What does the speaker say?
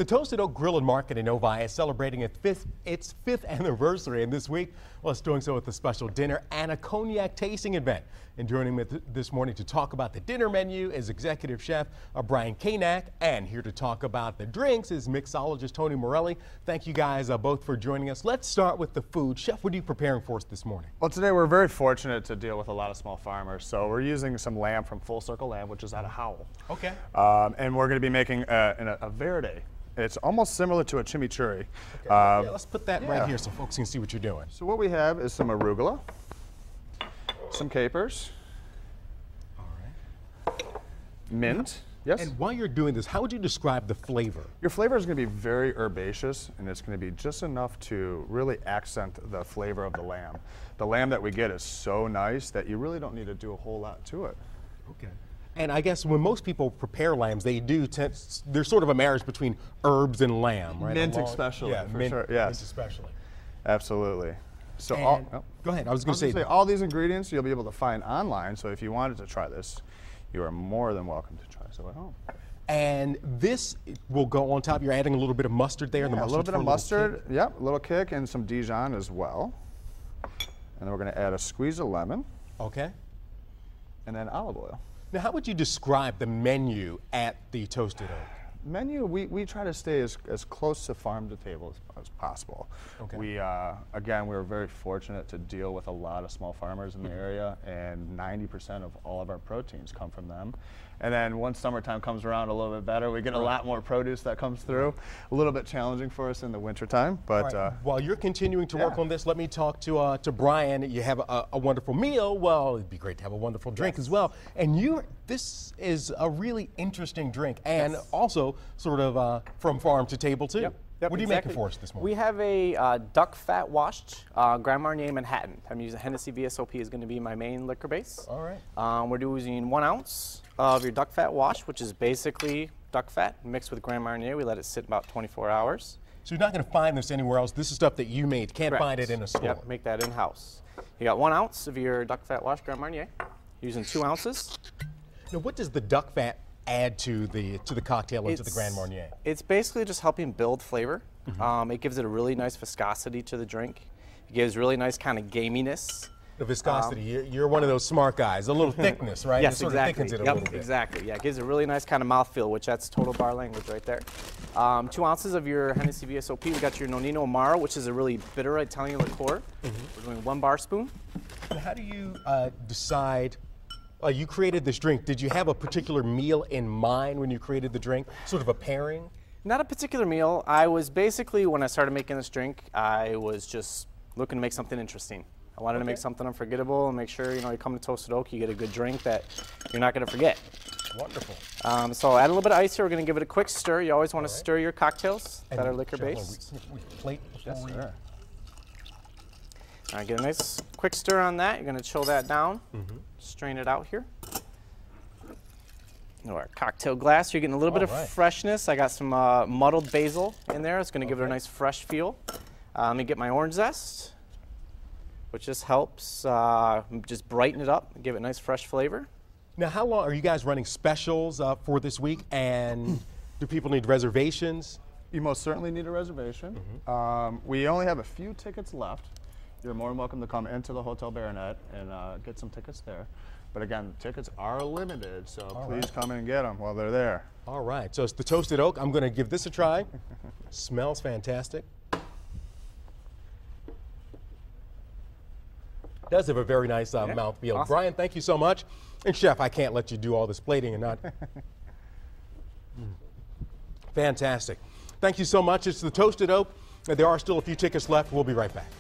The Toasted Oak Grill and Market in Novi is celebrating its fifth anniversary, and this week, well, it's doing so with a special dinner and a cognac tasting event. And joining me this morning to talk about the dinner menu is Executive Chef Brian Kanak, and here to talk about the drinks is mixologist Tony Morelli. Thank you guys both for joining us. Let's start with the food. Chef, what are you preparing for us this morning? Well, today we're very fortunate to deal with a lot of small farmers, so we're using some lamb from Full Circle Lamb, which is out of Howell. Okay. And we're going to be making a verde. It's almost similar to a chimichurri. Okay. Yeah, let's put that right here so folks can see what you're doing. So what we have is some arugula, some capers, all right, mint. Yes? And while you're doing this, how would you describe the flavor? Your flavor is going to be very herbaceous, and it's going to be just enough to really accent the flavor of the lamb. The lamb that we get is so nice that you really don't need to do a whole lot to it. Okay. And I guess when most people prepare lambs, they do there's sort of a marriage between herbs and lamb, right? Mint especially, yeah, for mint, sure. Yes. Mint especially. Absolutely. So go ahead. I was going to say all these ingredients you'll be able to find online. So if you wanted to try this, you are more than welcome to try so at home. And this will go on top. You're adding a little bit of mustard there. Yeah, a little bit of mustard. Yep, a little kick, and some Dijon as well. And then we're going to add a squeeze of lemon. Okay. And then olive oil. Now, how would you describe the menu at the Toasted Oak? Menu, we try to stay as close to farm to table as possible. Okay. Again, we were very fortunate to deal with a lot of small farmers in the area, and 90% of all of our proteins come from them. And then once summertime comes around a little bit better, we get a lot more produce that comes through. A little bit challenging for us in the wintertime. But while you're continuing to work on this, let me talk to Brian. You have a wonderful meal. Well, it'd be great to have a wonderful drink as well. And this is a really interesting drink, and also sort of from farm to table too. Yep, what are you making for us this morning? We have a duck fat washed Grand Marnier Manhattan. I'm using Hennessy VSOP is going to be my main liquor base. All right. We're using 1 ounce of your duck fat wash, which is basically duck fat mixed with Grand Marnier. We let it sit about 24 hours. So you're not going to find this anywhere else. This is stuff that you made. Can't find it in a store. Yep, make that in-house. You got 1 ounce of your duck fat wash Grand Marnier. Using 2 ounces. Now, what does the duck fat add to the cocktail and to the Grand Marnier? It's basically just helping build flavor. It gives it a really nice viscosity to the drink. It gives really nice kind of gaminess. The viscosity, you're one of those smart guys. A little thickness, right? Yes, it sort exactly. of thickens it a little bit. Exactly. Yeah, it gives a really nice kind of mouthfeel, which that's total bar language right there. 2 ounces of your Hennessy VSOP. We got your Nonino Amaro, which is a really bitter Italian liqueur. We're doing 1 bar spoon. And how do you decide? You created this drink. Did you have a particular meal in mind when you created the drink? Sort of a pairing? Not a particular meal. I was basically, when I started making this drink, I was just looking to make something interesting. I wanted to make something unforgettable and make sure, you come to Toasted Oak, you get a good drink that you're not going to forget. Wonderful. So add a little bit of ice here. We're going to give it a quick stir. You always want to stir your cocktails that are liquor based. Plate before we... All right, get a nice quick stir on that. You're going to chill that down. Strain it out here. Our cocktail glass. You're getting a little bit of freshness. I got some muddled basil in there. It's going to give it a nice fresh feel. Let me get my orange zest, which just helps just brighten it up and give it a nice fresh flavor. Now, how long are you guys running specials for this week, and do people need reservations? You most certainly need a reservation. We only have a few tickets left. You're more than welcome to come into the Hotel Baronet and get some tickets there. But again, tickets are limited, so please come in and get them while they're there. All right, so it's the Toasted Oak. I'm going to give this a try. Smells fantastic. Does have a very nice mouthfeel. Awesome. Brian, thank you so much. And Chef, I can't let you do all this plating and not. Fantastic. Thank you so much. It's the Toasted Oak. There are still a few tickets left. We'll be right back.